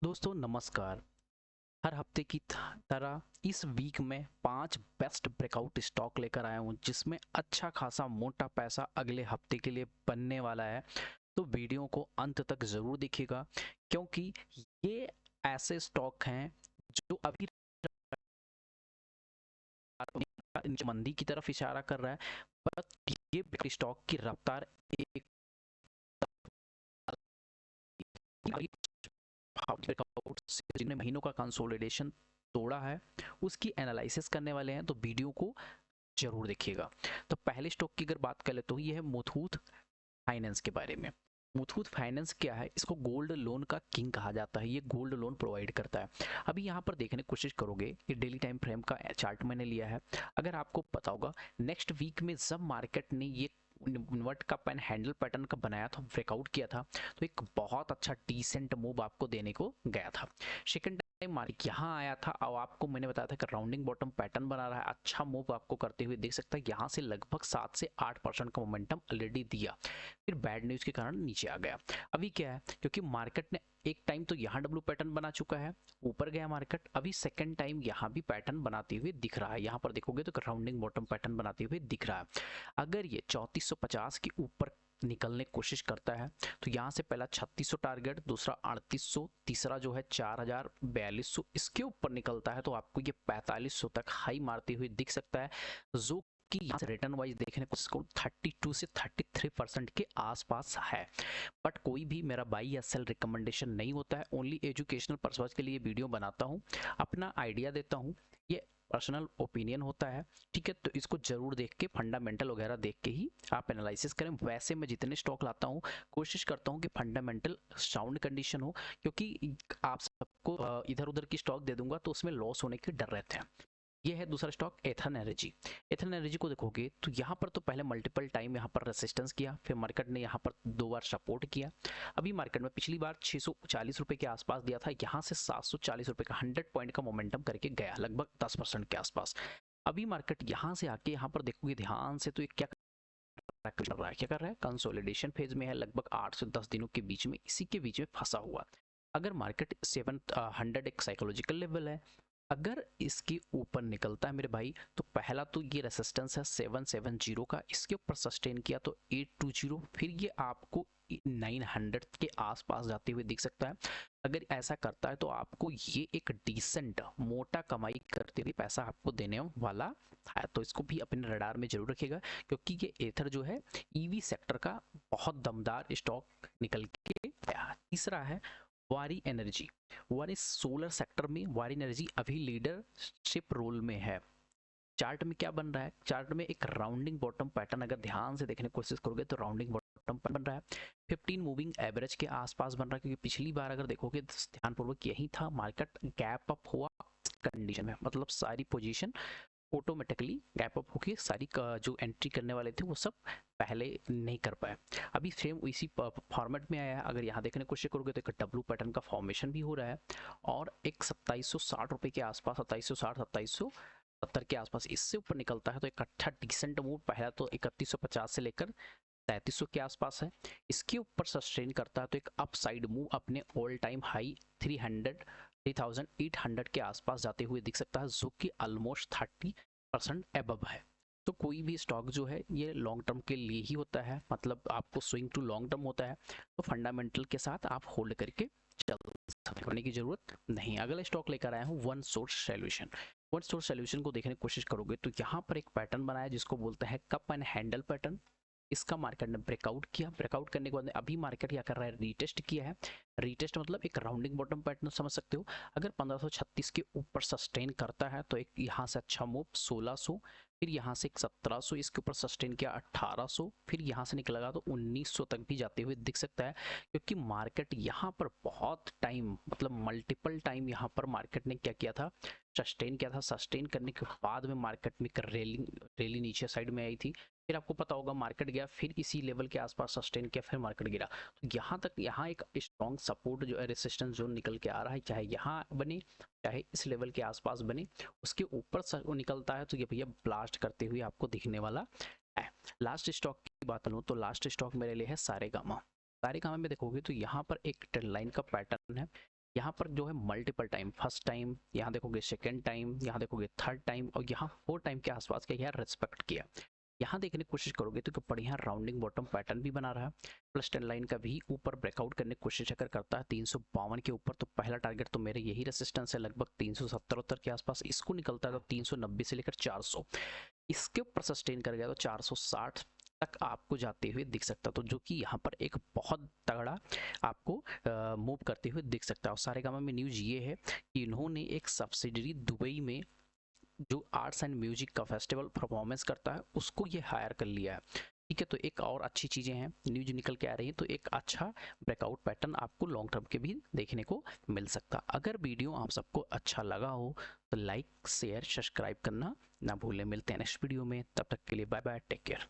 दोस्तों नमस्कार। हर हफ्ते की तरह इस वीक में 5 बेस्ट ब्रेकआउट स्टॉक लेकर आया हूं जिसमें अच्छा खासा मोटा पैसा अगले हफ्ते के लिए बनने वाला है। तो वीडियो को अंत तक ज़रूर देखिएगा क्योंकि ये ऐसे स्टॉक हैं जो अभी मंदी की तरफ इशारा कर रहा है। पर ये स्टॉक की रफ्तार एक ब्रेकआउट जिन्होंने महीनों का कंसोलिडेशन तोड़ा है उसकी एनालिसिस करने वाले हैं, तो वीडियो को जरूर देखिएगा। तो पहले स्टॉक की अगर बात कर ले तो ये है मुथूट फाइनेंस के बारे में। मुथूट फाइनेंस क्या है? इसको गोल्ड लोन का किंग कहा जाता है। ये गोल्ड लोन प्रोवाइड करता है। अभी यहाँ पर देखने की कोशिश करोगे, ये डेली टाइम फ्रेम का चार्ट मैंने लिया है। अगर आपको पता होगा नेक्स्ट वीक में जब मार्केट ने ये इन्वर्ट का पैन हैंडल पैटर्न का बनाया था, ब्रेकआउट किया था, तो एक बहुत अच्छा डिसेंट मूव आपको देने को गया था। सेकंड टाइम मार्केट यहाँ आया था और आपको मैंने बताया था कि राउंडिंग बॉटम पैटर्न बना रहा है, अच्छा मूव आपको करते हुए देख सकता है। यहाँ से लगभग 7 से 8% का मोमेंटम ऑलरेडी दिया, फिर बैड न्यूज के कारण नीचे आ गया। अभी क्या है, क्योंकि मार्केट ने एक टाइम तो यहाँ डब्ल्यू पैटर्न बना चुका है, ऊपर गया मार्केट, अभी सेकंड टाइम यहाँ भी पैटर्न बनाते हुए दिख रहा है। यहाँ पर देखोगे तो राउंडिंग बॉटम पैटर्न बनाते हुए दिख रहा है। अगर ये 3450 के ऊपर निकलने की कोशिश करता है तो यहाँ से पहला 3600 टारगेट, दूसरा 3800, तीसरा जो है 4000, 4200, इसके ऊपर निकलता है तो आपको ये 4500 तक हाई मारते हुए दिख सकता है, जो कि यहाँ से रिटर्न वाइज देखने को इसको 32 से 33% के आसपास है। बट कोई भी मेरा बाई या सेल रिकमेंडेशन नहीं होता है, ओनली एजुकेशनल पर्पस के लिए वीडियो बनाता हूँ, अपना आइडिया देता हूँ, ये पर्सनल ओपिनियन होता है। ठीक है, तो इसको जरूर देख के, फंडामेंटल वगैरह देख के ही आप एनालिसिस करें। वैसे मैं जितने स्टॉक लाता हूँ कोशिश करता हूँ कि फंडामेंटल साउंड कंडीशन हो, क्योंकि आप सबको इधर उधर की स्टॉक दे दूंगा तो उसमें लॉस होने के डर रहते हैं। ये है दूसरा stock Ethan energy. Ethan energy को देखोगे तो यहाँ पर तो पहले मल्टीपल टाइम यहाँ पर रेसिस्टेंस किया, फिर मार्केट ने यहाँ पर 2 बार सपोर्ट किया। अभी मार्केट में पिछली बार 640 रुपए के आसपास दिया था, यहाँ से 740 रुपए का 100 पॉइंट का मोमेंटम करके गया, लगभग 10% के आसपास। अभी मार्केट यहाँ से आके यहाँ पर देखोगे ध्यान से तो ये क्या कर रहा है, क्या कर रहा है, कंसोलिडेशन फेज में है, लगभग 8 से 10 दिनों के बीच में, इसी के बीच में फंसा हुआ। अगर मार्केट 700 एक साइकोलॉजिकल लेवल है, अगर इसके ऊपर निकलता है मेरे भाई, तो पहला तो ये रेसिस्टेंस है 770 का, इसके ऊपर सस्टेन किया तो 820, फिर ये आपको 900 के आसपास जाते हुए दिख सकता है। अगर ऐसा करता है तो आपको ये एक डिसेंट मोटा कमाई करते हुए पैसा आपको देने वाला है, तो इसको भी अपने रडार में जरूर रखिएगा, क्योंकि ये एथर जो है ईवी सेक्टर का बहुत दमदार स्टॉक निकल के आया। तीसरा है वारी एनर्जी। वारी सोलर सेक्टर में वारी एनर्जी अभी लीडरशिप रोल में है। चार्ट में क्या बन रहा है, चार्ट में एक राउंडिंग बॉटम पैटर्न अगर ध्यान से देखने की कोशिश करोगे तो राउंडिंग बॉटम बन रहा है, 15 मूविंग एवरेज के आसपास बन रहा है, क्योंकि पिछली बार अगर देखोगे ध्यानपूर्वक यही था, मार्केट गैप अप हुआ कंडीशन में, मतलब सारी पोजीशन ऑटोमेटिकली गैप अप होके सारी जो एंट्री करने वाले थे वो सब पहले नहीं कर पाए। अभी सेम इसी फॉर्मेट में आया है। अगर यहाँ देखने की कोशिश करोगे तो एक डब्लू पैटर्न का फॉर्मेशन भी हो रहा है और एक 2760 रुपए के आसपास, 2760, 2770 के आसपास इससे ऊपर निकलता है तो एक अच्छा डिसेंट मूव, पहला तो 3150 से लेकर 3300 के आसपास है, इसके ऊपर सस्टेन करता है तो एक अपसाइड मूव अपने ऑल टाइम हाई 3800 के आसपास जाते हुए दिख सकता है, जो कि ऑलमोस्ट 30% एबव है। तो कोई भी स्टॉक जो है ये लॉन्ग टर्म के लिए ही होता है, मतलब आपको स्विंग टू लॉन्ग टर्म होता है, तो फंडामेंटल के साथ आप होल्ड करके चलने की जरूरत नहीं। अगला स्टॉक लेकर आया हूँ one source solution. One source solution को देखने की कोशिश करोगे तो यहाँ पर एक पैटर्न बनाया जिसको बोलते हैं कप एंड हैंडल पैटर्न। इसका मार्केट ने ब्रेकआउट किया, ब्रेकआउट करने के बाद अभी मार्केट क्या कर रहा है, रीटेस्ट किया है। रीटेस्ट मतलब एक राउंडिंग बॉटम पैटर्न समझ सकते हो। अगर 1536 के ऊपर सस्टेन करता है तो एक यहाँ से अच्छा मूव 1600, फिर यहाँ से 1700, इसके ऊपर सस्टेन किया 1800, फिर यहाँ से निकलेगा तो 1900 तक भी जाते हुए दिख सकता है, क्योंकि मार्केट यहाँ पर बहुत टाइम, मतलब मल्टीपल टाइम यहाँ पर मार्केट ने क्या किया था, सस्टेन किया था। सस्टेन करने के बाद में मार्केट में रैली नीचे साइड में आई थी, फिर आपको पता होगा मार्केट गया, फिर इसी लेवल के आसपास सस्टेन किया, फिर मार्केट गिरा। तो यहाँ तक, यहाँ एक स्ट्रॉन्ग सपोर्ट जो है, रेसिस्टेंस जोन निकल के आ रहा है, चाहे यहाँ बने चाहे इस लेवल के आसपास बने, उसके ऊपर वो निकलता है तो ये भैया ब्लास्ट करते हुए आपको दिखने वाला है। लास्ट स्टॉक की बात करूँ तो लास्ट स्टॉक मेरे लिए है सारेगामा। सारेगामा में देखोगे तो यहाँ पर एक ट्रेंड लाइन का पैटर्न है, यहाँ पर जो है मल्टीपल टाइम, फर्स्ट टाइम, यहाँ देखोगे सेकेंड टाइम, यहाँ देखोगे थर्ड टाइम, और यहाँ 4 टाइम के आसपास क्या यार रिस्पेक्ट किया। यहाँ देखने की कोशिश करोगे तो बढ़िया राउंडिंग बॉटम पैटर्न भी बना रहा है, प्लस ट्रेंड लाइन का भी ऊपर ब्रेकआउट करने की कोशिश अगर करता है 352 के ऊपर, तो पहला टारगेट तो मेरे यही रेसिस्टेंस है लगभग 370 के आसपास। इसको निकलता है तो 390 से लेकर 400, इसके ऊपर सस्टेन कर गया तो 460 तक आपको जाते हुए दिख सकता है, तो जो कि यहाँ पर एक बहुत तगड़ा आपको मूव करते हुए दिख सकता है। और सारेगामा में न्यूज ये है कि इन्होंने एक सब्सिडरी दुबई में जो आर्ट्स एंड म्यूजिक का फेस्टिवल परफॉर्मेंस करता है उसको ये हायर कर लिया है। ठीक है, तो एक और अच्छी चीज़ें हैं, न्यूज निकल के आ रही है, तो एक अच्छा ब्रेकआउट पैटर्न आपको लॉन्ग टर्म के भी देखने को मिल सकता। अगर वीडियो आप सबको अच्छा लगा हो तो लाइक शेयर सब्सक्राइब करना ना भूलें। मिलते हैं नेक्स्ट वीडियो में, तब तक के लिए बाय बाय, टेक केयर।